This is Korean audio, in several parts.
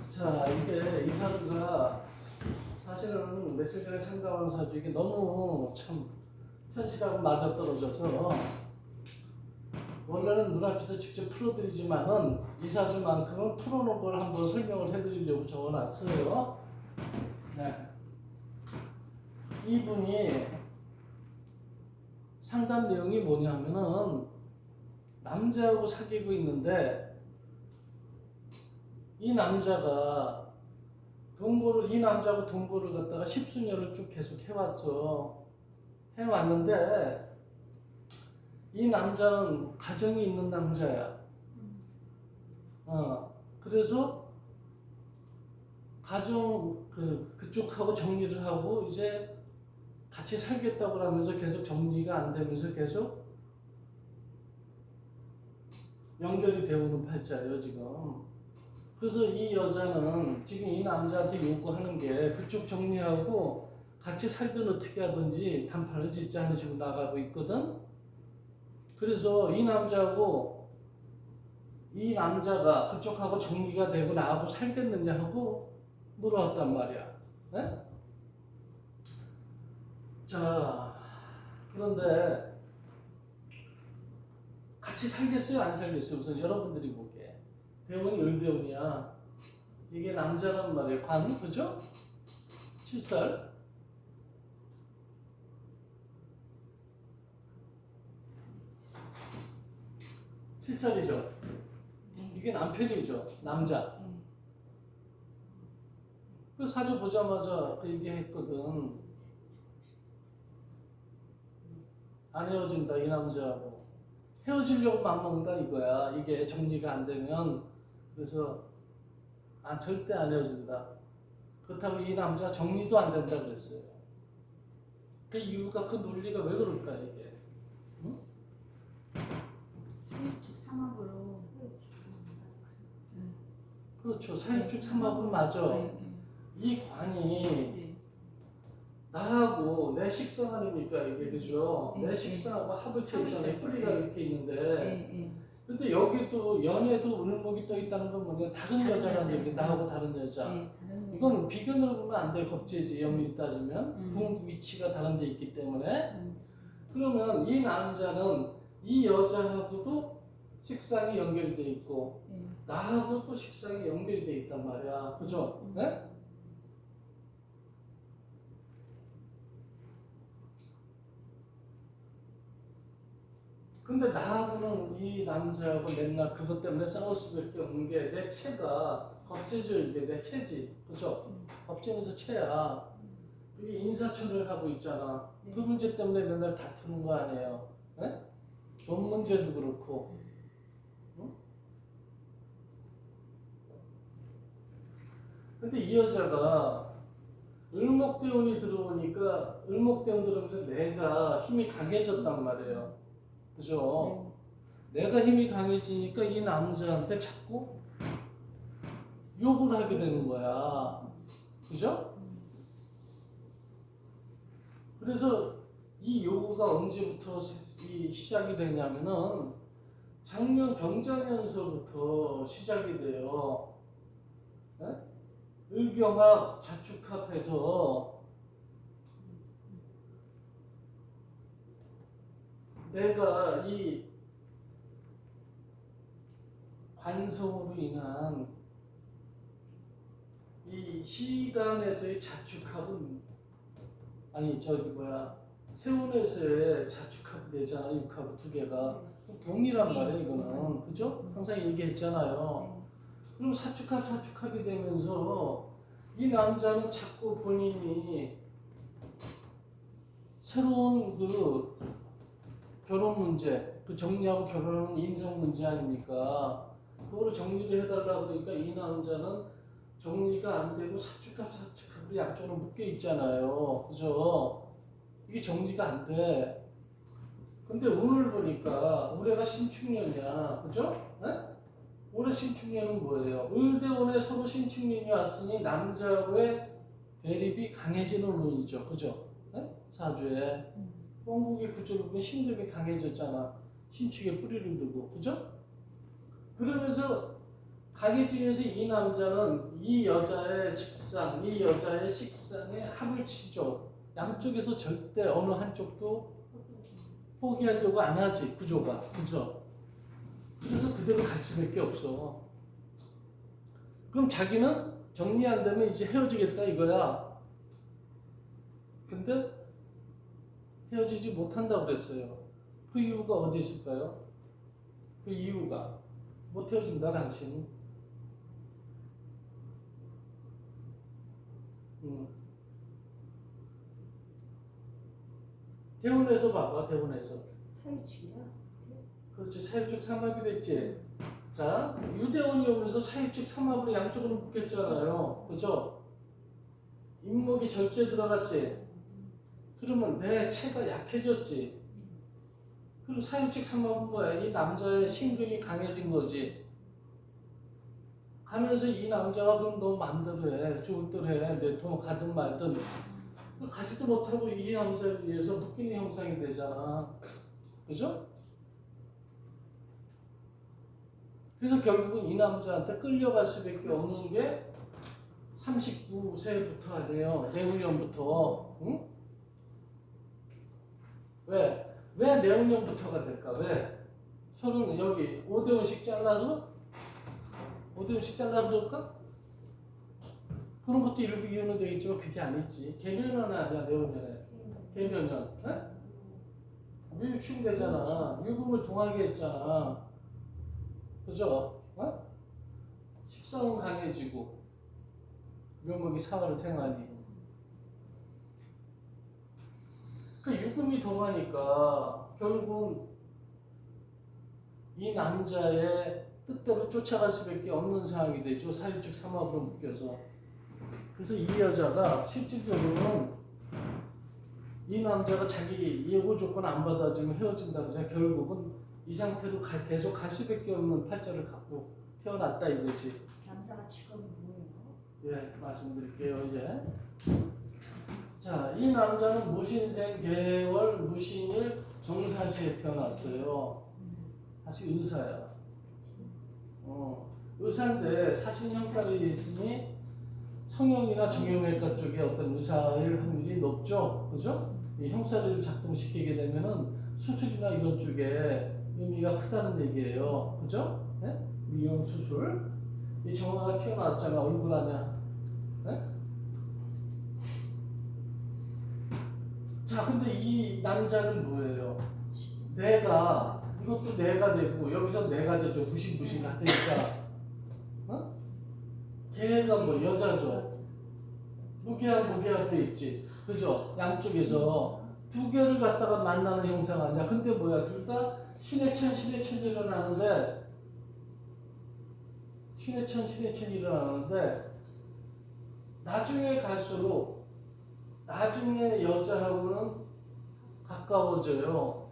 자, 이게 이 사주가 사실은 며칠 전에 상담한 사주 이게 너무 참 현실하고 맞아떨어져서 원래는 눈앞에서 직접 풀어드리지만은 이 사주만큼은 풀어놓은 걸 한번 설명을 해드리려고 적어놨어요. 네. 이분이 상담 내용이 뭐냐면은 남자하고 사귀고 있는데 이 남자가 이 남자하고 동거를 갖다가 십수년을 쭉 계속 해왔는데 이 남자는 가정이 있는 남자야. 그래서 그쪽하고 정리를 하고 이제 같이 살겠다고 하면서 계속 정리가 안 되면서 계속 연결이 되어오는 팔자예요, 지금. 그래서 이 여자는 지금 이 남자한테 요구하는 게 그쪽 정리하고 같이 살든 어떻게 하든지 단판을 짓지 않은 식으로 나가고 있거든. 그래서 이 남자가 그쪽하고 정리가 되고 나하고 살겠느냐 하고 물어왔단 말이야. 네? 자, 그런데 같이 살겠어요? 안 살겠어요? 우선 여러분들이 보기에. 대운이 을대운이야. 이게 남자란 말이에요. 관, 그죠? 7살. 7살이죠. 이게 남편이죠. 남자. 그 사주 보자마자 그 얘기했거든. 안 헤어진다, 이 남자하고. 헤어지려고 맘먹는다 이거야. 이게 정리가 안 되면. 그래서 절대 안 헤어진다. 그렇다고 이 남자 정리도 안 된다 그랬어요. 그 이유가 그 논리가 왜 그럴까 이게? 응? 사유축 삼합으로. 그렇죠. 사유축 삼합은 맞아. 이 관이 나하고 내 식상 아닙니까 이게, 그죠? 내 식상하고 합을 쳐 있잖아요. 뿌리가 이렇게 있는데. 근데 여기도 연애도 을목이 떠 있다는 건 뭐냐? 다른 여자라는 얘기. 나하고 다른 여자. 이건 비견으로 보면 안 돼. 겁재지. 연밀히 따지면 궁 위치가 다른 데 있기 때문에. 그러면 이 남자는 이 여자하고도 식상이 연결돼 있고 나하고 또 식상이 연결돼 있단 말이야. 그죠? 네? 근데 나하고는 이 남자하고 맨날 그것 때문에 싸울 수밖에 없는 게 내 체가 겁재죠. 이게 내 체지. 그죠? 겁재면서 체야. 이게 인사철을 하고 있잖아. 그 문제 때문에 맨날 다투는 거 아니에요. 네? 돈 문제도 그렇고. 응? 근데 이 여자가 을목대운이 들어오니까 을목대운 들어오면서 내가 힘이 강해졌단 말이에요. 그죠? 내가 힘이 강해지니까 이 남자한테 자꾸 욕을 하게 되는 거야. 그죠? 그래서 이 요구가 언제부터 시작이 되냐면은 작년 병자년서부터 시작이 돼요. 네? 을경합, 자축합해서 내가 이 관성으로 인한 이 시간에서의 자축합은 세운에서의 자축합 되잖아. 육합 두 개가 동일한 말이야 이거는. 그죠? 항상 얘기했잖아요. 그럼 사축합이 되면서 이 남자는 자꾸 본인이 새로운 그 결혼 문제, 그 정리하고 결혼은 인성 문제 아닙니까? 그거를 정리를 해달라고 그러니까 이 남자는 정리가 안 되고 사축합으로 양쪽으로 묶여 있잖아요. 그죠? 이게 정리가 안 돼. 근데 오늘 보니까 올해가 신축년이야. 그죠? 네? 올해 신축년은 뭐예요? 을대운에 서로 신축년이 왔으니 남자의 대립이 강해지는 운이죠. 그죠? 네? 사주에. 원국의 구조를 보면 신금이 강해졌잖아. 신축에 뿌리를 두고. 그죠? 그러면서 강해지면서 이 남자는 이 여자의 식상에 합을 치죠. 양쪽에서 절대 어느 한쪽도 포기하려고 안 하지, 구조가. 그죠? 그래서 그대로 갈 수밖에 없어. 그럼 자기는 정리 안 되면 이제 헤어지겠다 이거야. 근데 헤어지지 못한다고 그랬어요. 그 이유가 어디 있을까요? 그 이유가 못 헤어진다 당신. 대운에서 봐봐. 대운에서 사유치기야? 그렇지. 사유축 삼합이 됐지. 자, 유대운이 오면서 사유축 삼합으로 양쪽으로 묶였잖아요. 그죠? 인목이 절제에 들어갔지. 그러면 내 체가 약해졌지. 그리고 사유축 삼합은 뭐야? 이 남자의 신금이 강해진 거지. 가면서 이 남자가 그럼 너 마음대로 해. 좋을 대로 해. 내 돈 가든 말든. 가지도 못하고 이 남자에 의해서 묶이는 형상이 되잖아. 그죠? 그래서 결국은 이 남자한테 끌려갈 수밖에 없는 게 39세부터 아니에요. 내후년부터. 응? 왜? 왜 내후년부터가 될까? 왜? 서른 여기 5대원씩 잘라서? 5대원씩 잘라서 그럴까? 그런 것도 일부 이유는 되겠지만 그게 아니지. 개면은 아니야. 내후년에. 개면년. 유축되잖아. 유금을 동하게 했잖아. 그죠? 어? 식성은 강해지고 묘목이 사활을 생하니. 그 유금이 동하니까 결국은 이 남자의 뜻대로 쫓아갈 수밖에 없는 상황이 되죠. 사유축 삼합으로 묶여서. 그래서 이 여자가 실질적으로는 이 남자가 자기 예고 조건 안 받아주면 헤어진다고 해서 결국은 이 상태로 계속 갈 수밖에 없는 팔자를 갖고 태어났다 이거지. 남자가 지금 뭐예요? 예, 말씀드릴게요 이제. 자, 이 남자는 무신생 개월 무신일 정사시에 태어났어요. 사실 의사야. 의사인데 사신 형살이 있으니 성형이나 정형외과 쪽에 어떤 의사일 확률이 높죠. 그죠? 이 형사를 작동시키게 되면은 수술이나 이런 쪽에 의미가 크다는 얘기예요. 그죠? 네? 미용 수술. 이 정화가 튀어나왔잖아. 얼굴 아니야. 네? 자, 근데 이 남자는 뭐예요? 이것도 내가 되고, 여기서 내가 되죠. 부신부신 같으니까. 어? 걔가 뭐 여자죠. 무계약도 있지. 그죠? 양쪽에서 두 개를 갖다가 만나는 형상 아니야. 근데 뭐야? 둘 다 신해천이 일어나는데, 나중에 갈수록, 나중에 여자하고는 가까워져요.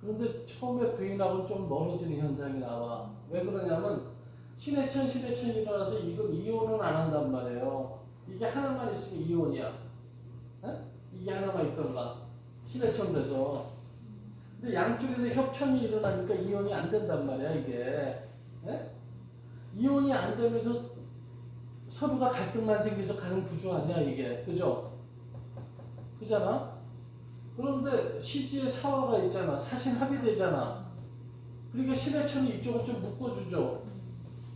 그런데 처음에 부인하고는 좀 멀어지는 현상이 나와. 왜 그러냐면, 신해천이 일어나서 이건 이혼은 안 한단 말이에요. 이게 하나만 있으면 이혼이야. 에? 이게 하나만 있던가. 신해천 돼서. 근데 양쪽에서 협천이 일어나니까 이혼이 안 된단 말이야, 이게. 에? 이혼이 안 되면서 서로가 갈등만 생겨서 가는 구조 아니야, 이게. 그죠? 그잖아? 그런데 시지에 사화가 있잖아. 사신 합의되잖아. 그러니까 신해천이 이쪽을 좀 묶어주죠.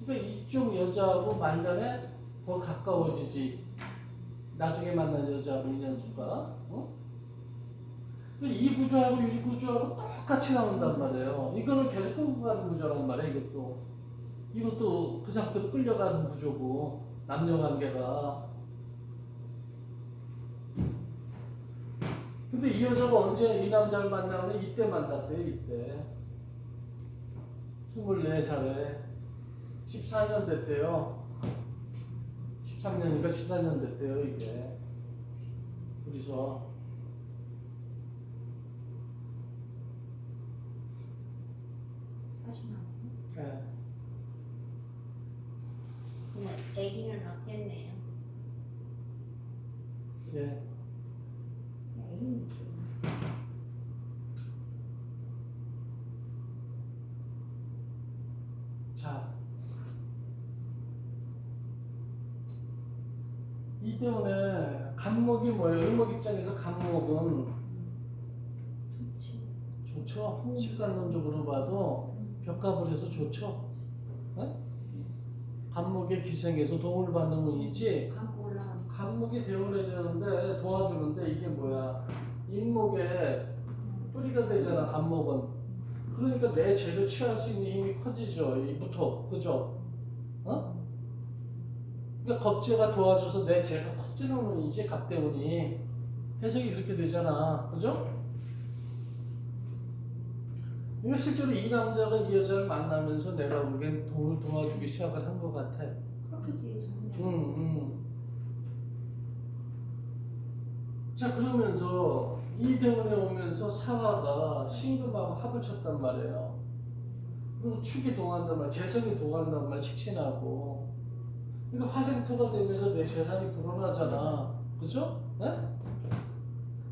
그러니까 이쪽 여자하고 만나면 더 가까워지지. 나중에 만난 여자하고 인연수가. 어? 이 구조하고 이 구조하고 똑같이 나온단 말이에요. 이거는 계속 끌고 가는 구조란 말이야, 이것도 그 상태로 끌려가는 구조고, 남녀 관계가. 근데 이 여자가 언제 이 남자를 만나면 이때 만났대요, 이때. 24살에 14년 됐대요. 13년이니까 14년 됐대요, 이게. 둘이서. 네. 그냥 애기는 없겠네요. 예. 애기는 자, 이 때문에 간목이 뭐예요? 을목 입장에서 간목은 좋죠. 식관론적으로 봐도 벽갑을 해서 좋죠. 네? 간목의 기생에서 도움을 받는 운이지. 감고 올라가는 간목이 대우를 해주는데 도와주는데 이게 뭐야? 인목에 뿌리가 되잖아. 간목은. 그러니까 내 죄를 취할 수 있는 힘이 커지죠. 이부터 그죠? 어? 그러니까 겁재가 도와줘서 내 죄가 커지는 운이지. 갑대운이 해석이 그렇게 되잖아. 그죠? 이거 실제로 이 남자가 이 여자를 만나면서 내가 보기엔 돈을 도와주기 시작을 한 것 같아. 그렇겠지 정말. 자 그러면서 이 대운에 오면서 사화가 신금하고 합을 쳤단 말이에요. 그리고 축이 동한단 말이야. 재성이 동한단 말이야. 식신하고. 그러니까 화생토가 되면서 내 재산이 불어나잖아. 그죠? 네?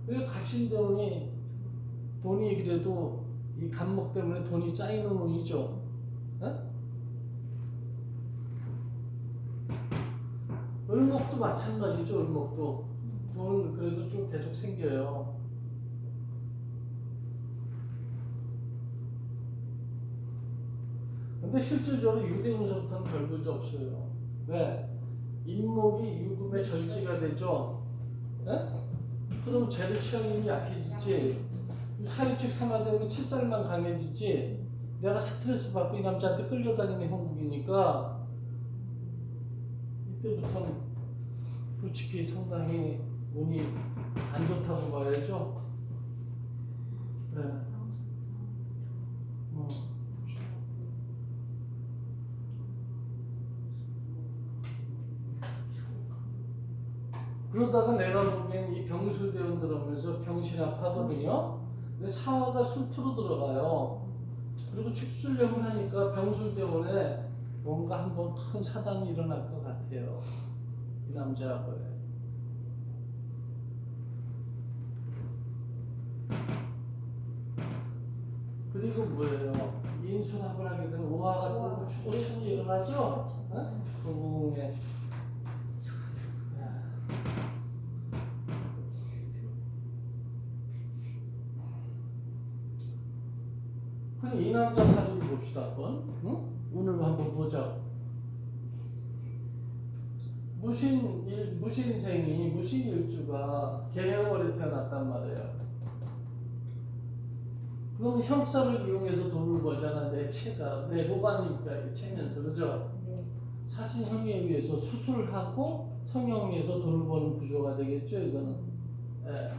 그러니까 갑신대운이 돈이 그래도 이 간목 때문에 돈이 쌓이는 운이죠. 네? 을목도 마찬가지죠. 을목도 돈은 그래도 좀 계속 생겨요. 근데 실질적으로 유대운서부터는 별 볼도 없어요. 왜? 인목이 유금의 절지가 되죠. 네? 그럼 죄를 취할 힘이 약해지지. 사유축 삼화되면 칠살만 강해지지. 내가 스트레스 받고 이 남자한테 끌려다니는 형국이니까 이때부터는 솔직히 상당히 운이 안 좋다고 봐야죠. 네. 그러다가 내가 보기엔 이 병술대운 들어오면서 병신합하거든요. 근데 사화가 술토로 들어가요. 그리고 축술력을 하니까 병술대운에 뭔가 한번 큰 사단이 일어날 것 같아요. 이 남자하고요. 그리고 뭐예요? 인술합을 하게 되면 오화가 뜨고 축오천이 일어나죠? 네? 동궁에. 그럼 이 남자 사진 봅시다 한번. 응? 오늘 한번 보자. 무신생이 무신일주가 개해월에 태어났단 말이에요. 그럼 형사를 이용해서 돈을 벌잖아. 내 채가 내 호반이니까 채면서 그죠? 사신형에 의해서 수술하고 성형에서 돈을 버는 구조가 되겠죠. 이거는. 예.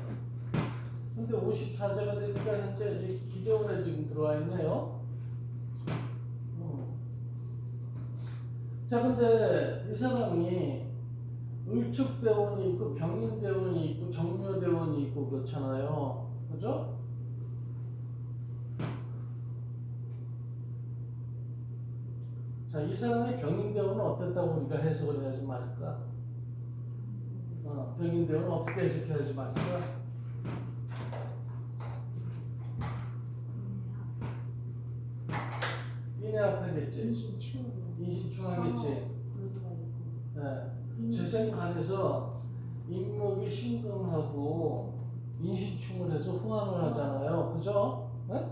근데 54세가 되니까 현재 기대월에 지금 들어와 있네요. 자, 근데 이 사람이 을축대원이 있고 병인대원이 있고 정묘대원이 있고 그렇잖아요. 그죠? 자, 이 사람의 병인대원은 어땠다고 우리가 해석을 해야지 말까? 병인대원은 어떻게 해석해야지 말까? 인해합하겠지. 인신충하겠지. 네. 재생간에서 인목이 신금하고 인신충을 해서 후환을 하잖아요. 그죠? 네?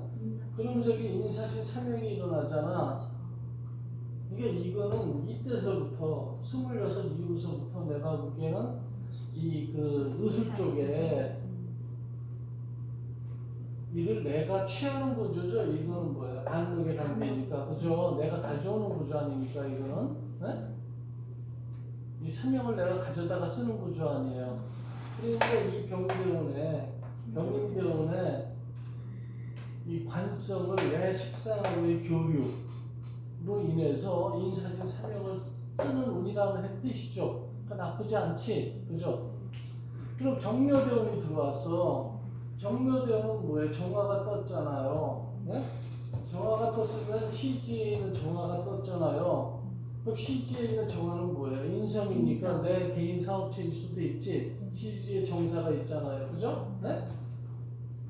그럼 저기 인사신 삼형이 일어나잖아. 이거는 이때서부터 26 이후서부터 내가 보기에는 이 그 의술 쪽에 이를 내가 취하는 구조죠. 이거는 뭐야? 간목의 관계니까. 그죠? 내가 가져오는 구조 아닙니까? 이거는? 네? 이 삼형을 내가 가져다가 쓰는 구조 아니에요. 그러니까 이 병인대운에 이 관성을 내 식상하고의 교류로 인해서 인사진 삼형을 쓰는 운이라는 뜻이죠. 그러니까 나쁘지 않지. 그죠? 그럼 정묘대운이 들어왔어. 정묘대운은 뭐예요? 정화가 떴잖아요. 네? 정화가 떴으면 시지에 있는 정화가 떴잖아요. 그럼 시지에 있는 정화는 뭐예요? 인성이니까 내 개인 사업체일 수도 있지. 시지에 정사가 있잖아요. 그죠? 네?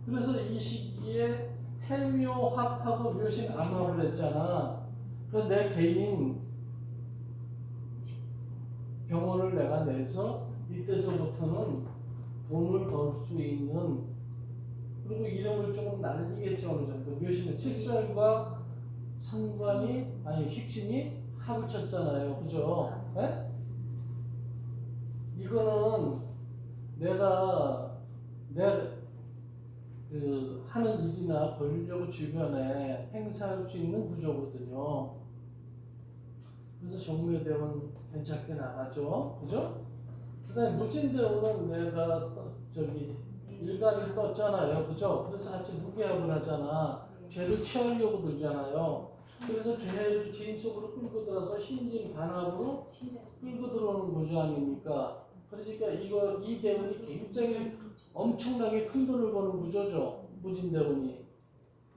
그래서 이 시기에 해묘합하고 묘신 암합을 했잖아. 그래서 내 개인 병원을 내가 내서 이때서부터는 돈을 벌 수 있는, 그리고 이름을 조금 날리겠죠. 어느 정도. 묘시는 칠살과 상관이, 아니 식신이 합을 쳤잖아요. 그죠? 네? 이거는 내가 그 하는 일이나 권력 주변에 행사할 수 있는 구조거든요. 그래서 정묘대원 괜찮게 나가죠. 그죠? 그 다음에 무진대원은 내가 저기 일간이 떴잖아요. 그죠? 그래서 같이 무게합을 하잖아. 죄를 취하려고 들잖아요. 그래서 죄를 진 속으로 끌고 들어서 신진 반합으로 끌고 들어오는 구조 아닙니까? 그러니까 이 대원이 굉장히 엄청나게 큰 돈을 버는 구조죠. 무진대원이.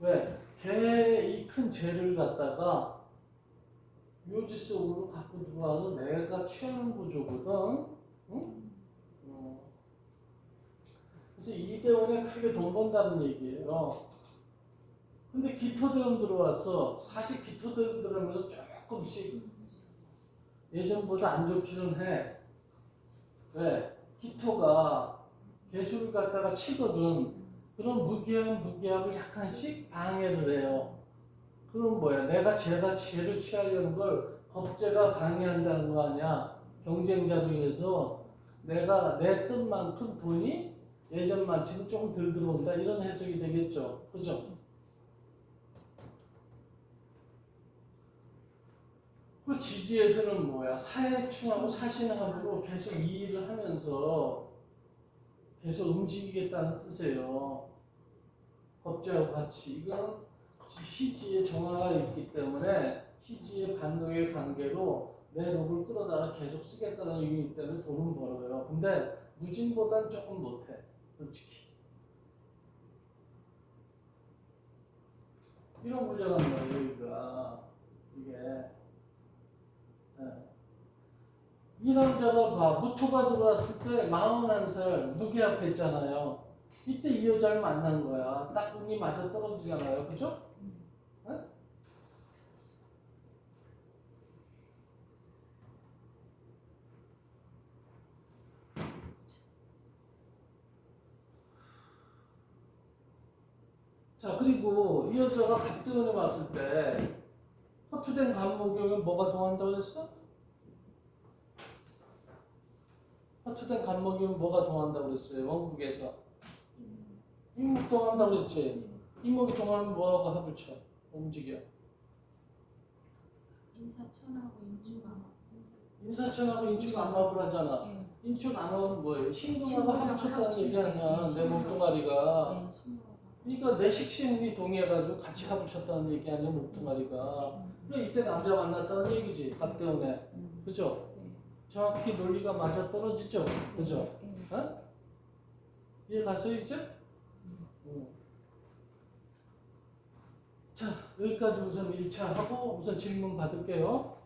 왜? 걔의 이 큰 죄를 갖다가 묘지 속으로 갖고 들어와서 내가 취하는 구조거든. 응? 그래서 이 대원에 크게 돈 번다는 얘기예요. 근데 기토대원 들어왔어. 사실 기토대원 들어오면서 조금씩 예전보다 안 좋기는 해. 왜? 기토가 개수를 갖다가 치거든. 그런 무기압을 약간씩 방해를 해요. 그럼 뭐야? 내가 죄를 취하려는 걸 겁재가 방해한다는 거 아니야? 경쟁자로 인해서 내가 내 뜻만큼 돈이 예전만치는 조금 덜 들어온다. 이런 해석이 되겠죠. 그죠? 그 지지에서는 뭐야? 사해충하고 사신합으로 계속 이 일을 하면서 계속 움직이겠다는 뜻이에요. 겁재하고 같이. 이건 시지의 정화가 있기 때문에 시지의 반동의 관계로 내 록을 끌어다가 계속 쓰겠다는 의미 때문에 돈은 벌어요. 근데 무진보단 조금 못해. 솔직히. 이런 구조가 뭐예요, 여기가. 이게. 네. 이 남자가 봐. 무토가 들어왔을 때 41살 무게합 했잖아요. 이때 이 여자를 만난 거야. 딱 운이 맞아 떨어지잖아요. 그죠? 네? 자, 그리고 이 여자가 갑대원에 왔을 때 허투된 간목경에 뭐가 동한다고 그랬어? 허투된 간목경에 뭐가 동한다고 그랬어요? 원국에서. 인목 동한다고 그랬지? 인목이 동하면 뭐하고 합을 쳐? 움직여. 인사천하고 인주가 인사천하고 인축 암합을 하잖아. 인축 암합은 뭐예요? 신금하고 합을 쳤다는 얘기 아니야. 내 몸뚱아리가. 그러니까 내 식신이 동의해가지고 같이 합을 쳤다는 얘기 아니야, 몸뚱아리가. 그러니까 이때 남자 만났다는 얘기지, 갑대원에. 그죠? 정확히 논리가 맞아 떨어지죠? 그죠? 어? 이해 가서 이제? 자, 여기까지 우선 1차 하고 우선 질문 받을게요.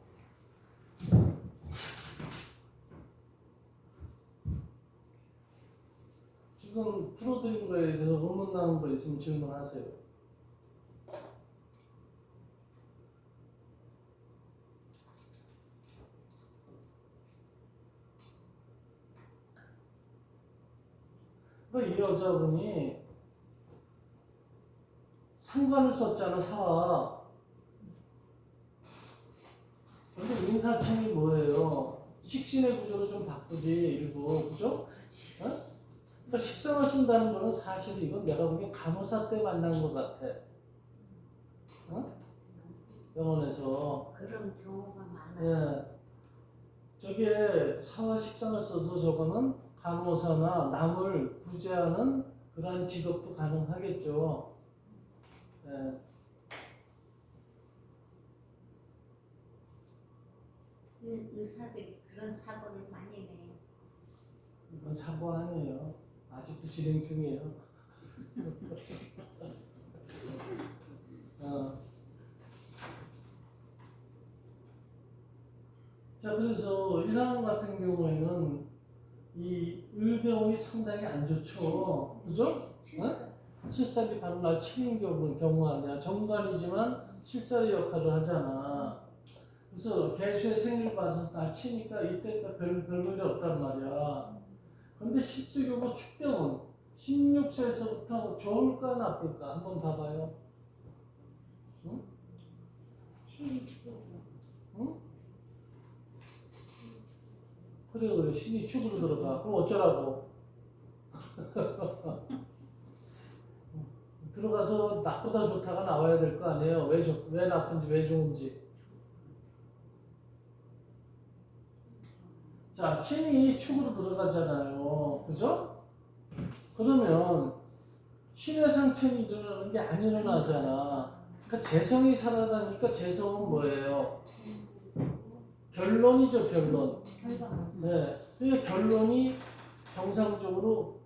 지금 풀어드린 거에 대해서 의문 나는 거 있으면 질문하세요. 그러니까 이 여자분이 상관을 썼잖아, 사와. 근데 인사청이 뭐예요? 식신의 구조로 좀 바꾸지, 일부. 그죠? 어? 그러니까 식상을 쓴다는 거는 사실 이건 내가 보기엔 간호사 때 만난 것 같아. 어? 병원에서. 그런 경우가 많아요. 예. 저게 사와 식상을 써서 저거는 간호사나 남을 구제하는 그러한 직업도 가능하겠죠. 예. 의사들이 그런 사고를 많이 내요. 이건 사고 아니에요. 아직도 진행 중이에요. 자, 그래서 이 사람 같은 경우에는 이 을대운이 상당히 안 좋죠. 그죠? 어? 실살이 바로 날 치는 경우 아니야. 정관이지만 실살의 역할을 하잖아. 그래서 개수의 생일 받아서 날 치니까 이때가 별일이 없단 말이야. 근데 실질적으로 축대운 16세에서부터 좋을까 나쁠까 한번 봐봐요. 응? 신이 축으로. 응? 그래 신이 축으로 들어가. 그럼 어쩌라고? 들어가서 나쁘다 좋다가 나와야 될 거 아니에요. 왜 나쁜지 왜 좋은지. 자, 신이 축으로 들어가잖아요. 그죠? 그러면 신의 상천이 일어나는 게 안 일어나잖아. 그러니까 재성이 살아나니까 재성은 뭐예요? 결론이죠, 결론. 결과는. 네. 그러니까 결론이 정상적으로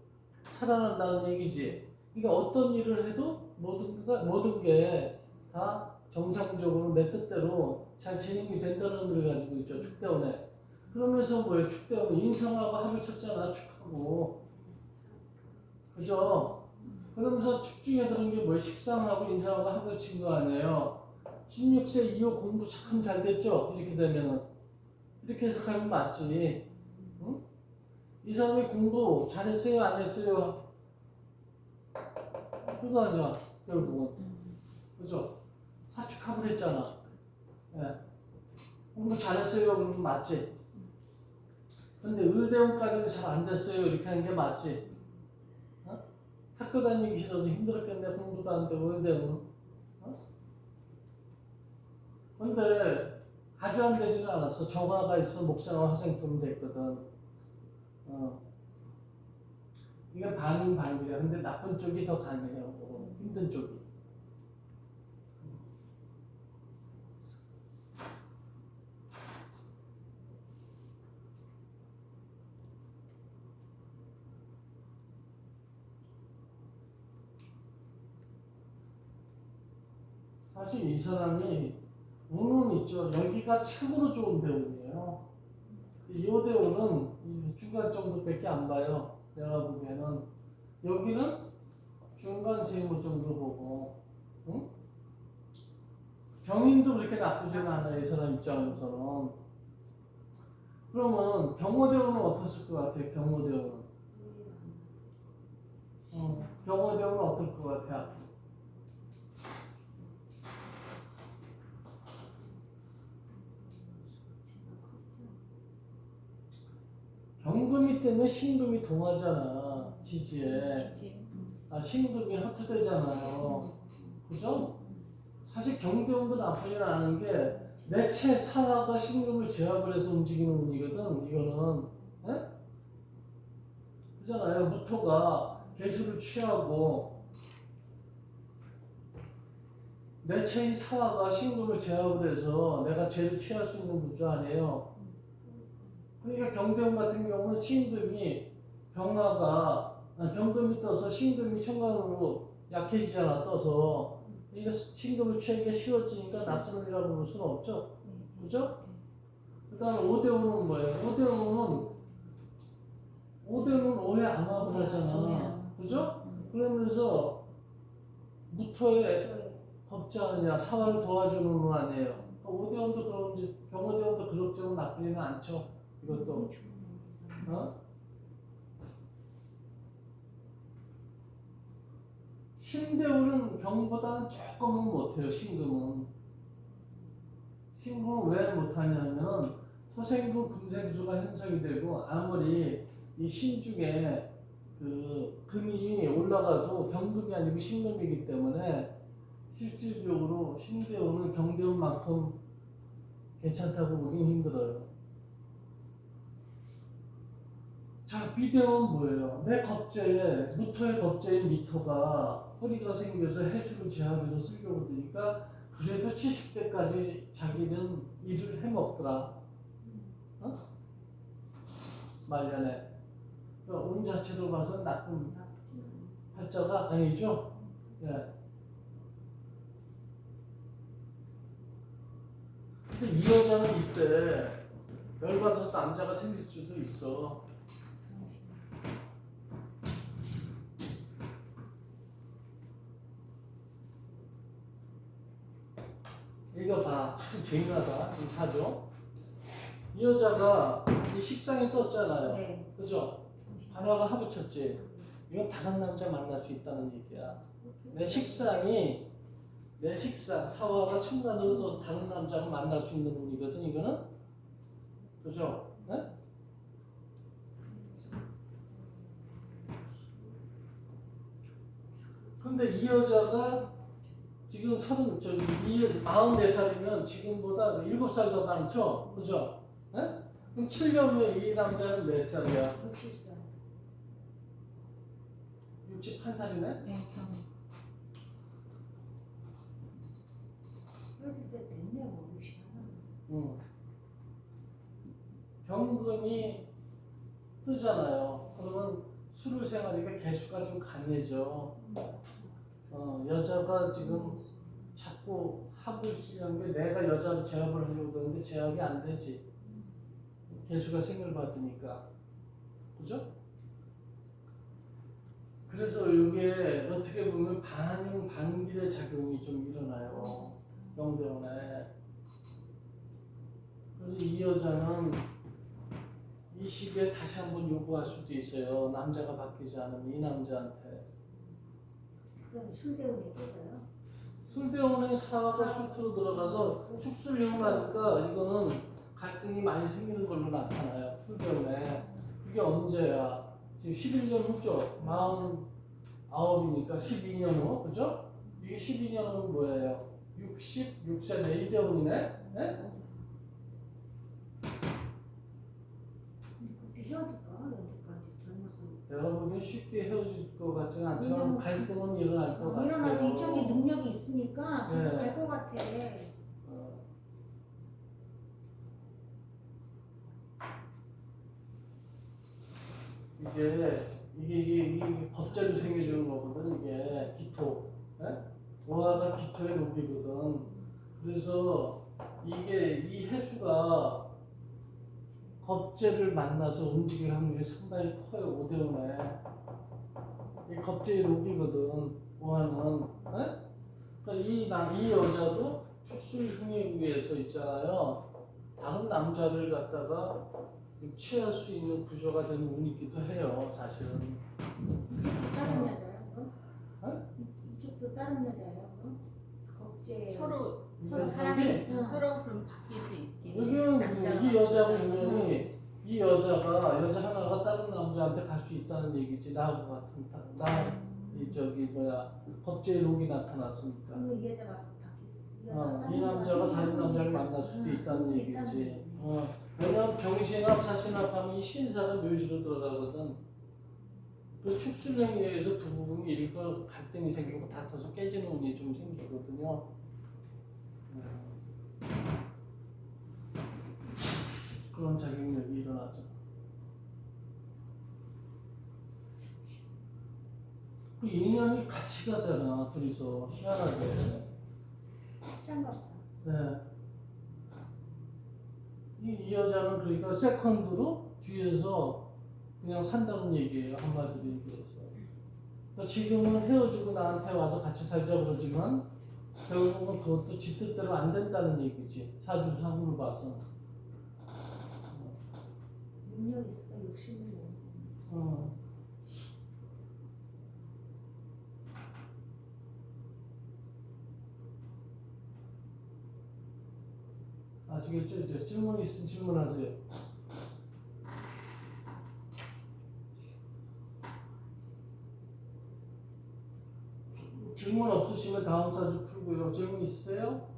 살아난다는 얘기지. 그러니까 어떤 일을 해도 모든 게 다 정상적으로 내 뜻대로 잘 진행이 된다는 의미를 가지고 있죠, 축대원에. 그러면서 뭐예요? 축대원은 인성하고 합을 쳤잖아, 축하고. 그죠? 그러면서 축 중에 들은 게 뭐예요? 식상하고 인성하고 합을 친 거 아니에요? 16세 이후 공부 참 잘 됐죠? 이렇게 되면은. 이렇게 해석하면 맞지. 응? 이 사람이 공부 잘했어요? 안 했어요? 그거 아니야, 결국은. 그죠? 사축합을 했잖아. 예. 공부 잘했어요? 그러면 맞지. 근데 의대원까지는 잘 안 됐어요. 이렇게 하는 게 맞지. 어? 학교 다니기 싫어서 힘들었겠네. 공부도 안 되고 의대원. 어? 근데 아주 안 되지는 않았어. 정화가 있어. 목상화 화생토로 됐거든. 어. 이게 반은 반이야. 근데 나쁜 쪽이 더 강해요. 힘든 쪽이. 사실 이 사람이 운은 있죠. 여기가 최고로 좋은 대운이에요. 이 대운은 중간 정도밖에 안 봐요. 내가 보기에는 여기는 중간 세무 정도 보고, 응? 병인도 그렇게 나쁘지는 않아요. 이 사람 입장에서는. 그러면 경호대운은 어땠을 것 같아요? 경호대운은. 경호대운은 어떨 것 같아요? 앞으로? 경금이 때문에 신금이 동하잖아. 지지에. 신금이 합주되잖아요. 그죠? 사실 경대운도 나쁘진 않은 게 내체 사화가 신금을 제압을 해서 움직이는 운이거든. 이거는. 예? 그잖아요. 무토가 개수를 취하고 내체의 사화가 신금을 제압을 해서 내가 죄를 취할 수 있는 구조 아니에요. 그러니까 경대운 같은 경우는 신금이 경금이 떠서 신금이 천간으로 약해지잖아. 떠서 이게 신금을 취하기가 쉬워지니까 나쁜 운이라고 볼 수는 없죠. 그죠? 그 다음에 오대운은 뭐예요? 오대운은 오해 암합을 하잖아. 그죠? 그러면서 무토에 겁자느냐 사화를 도와주는 건 아니에요. 오대원도 그런지 경호대원도 그럭저럭 나쁘지는 않죠. 이것도. 어? 신대운은 경보다는 조금은 못해요. 신금은 왜 못하냐면 토생금 금생수가 형성이 되고 아무리 이 신중에 그 금이 올라가도 경금이 아니고 신금이기 때문에 실질적으로 신대운은 경대운만큼 괜찮다고 보긴 힘들어요. 자, 비대운은 뭐예요? 내 겁재에 무토의 겁재인 미토가 뿌리가 생겨서 해수를 제압해서 쓸려고 드니까 그래도 70대까지 자기는 일을 해먹더라. 어? 말년에. 운 자체로 봐서 나쁜 팔자가 아니죠. 예. 근데 이 여자는 이때 열받아서 남자가 생길 수도 있어. 이거 봐. 참 재미나다. 이 사조. 이 여자가 이 식상에 떴잖아요. 네. 그죠? 반화가 합쳤지. 이건 다른 남자 만날 수 있다는 얘기야. 내 식상이 내 식상 사화가 천간으로 둬서 다른 남자가 만날 수 있는 운이거든. 이거는 그죠? 네? 근데 이 여자가 지금 44살이면 지금보다 7살 더 많죠? 그죠? 네? 그럼 7년 후에 이 남자는 몇 살이야? 60살. 61살이네? 네, 경. 그럴 때 됐네, 뭐, 60만. 응. 병근이 뜨잖아요. 그러면 술을 생활이가 개수가 좀 강해져. 여자가 지금 자꾸 합을 쓰려는 게 내가 여자를 제압을 하려고 하는데 제압이 안 되지. 개수가 생을 받으니까. 그죠? 그래서 이게 어떻게 보면 반응 반길의 작용이 좀 일어나요. 영대원에. 그래서 이 여자는 이 시기에 다시 한번 요구할 수도 있어요. 남자가 바뀌지 않으면 이 남자한테. 그건 술대운이 깨져요. 술대원의 사화가 술토로 들어가서 축술형 나니까 이거는 갈등이 많이 생기는 걸로 나타나요. 술대원에. 그게 언제야? 지금 11년 후죠. 49이니까 12년 후. 그죠? 이게 12년 후는 뭐예요? 66세 이대원이네? 네? 그렇게 헤어질까? 언제까지 젊어서. 내가 보기엔 쉽게 헤어질 것 같지는 않지만 갈등은 일어날 것 같아요. 일어나는 이쪽에 능력이 있으니까 네. 갈것 같아. 어. 이게 법제로 생겨지는 거거든. 이게 기토. 예? 오화가 기토의 녹이거든. 그래서 이게 이 해수가 겁재를 만나서 움직일 확률이 상당히 커요. 오대원에. 이 겁재의 녹이거든. 오화는. 예? 그러니까 이 여자도 축술형에 의해서 있잖아요. 다른 남자를 갖다가 취할 수 있는 구조가 되는 운이기도 해요, 사실은. 이쪽도 다른 여자야, 그럼? 어? 이쪽도 다른 여자야, 그럼? 겁제. 서로 이게 사람이 응. 서로 그럼 바뀔 수 있겠네. 여기는 남자가 이 여자하고 여자가. 인연이 이 여자가 여자 하나가 다른 남자한테 갈 수 있다는 얘기지. 나하고 같은 나이 저기 뭐야 겁제의 록이 나타났으니까. 그럼 이 여자가 바뀌었어. 이 남자가 다른 남자를 만날 수도 있다는 얘기지. 왜냐면 병신합, 사신합하면 이 신사가 묘지로 들어가거든. 그 축술행에 의해서 두 부분이 일부 갈등이 생기고 다퉈서 깨지는 운이 좀 생기거든요. 그런 작용력이 일어나죠. 그 인연이 같이 가잖아, 둘이서. 희한하게. 짠가 봐. 네. 이 여자는 그러니까 세컨드로 뒤에서 그냥 산다는 얘기예요. 한마디로 얘기해서. 그러니까 지금은 헤어지고 나한테 와서 같이 살자 그러지만 결국은 그것도 지 뜻대로 안 된다는 얘기지. 사주상으로 봐서. 능력 있어, 욕심은 뭐. 어. 아시겠죠? 이제 질문 있으면 질문하세요. 질문 없으시면 다음 사주 풀고요. 질문 있으세요?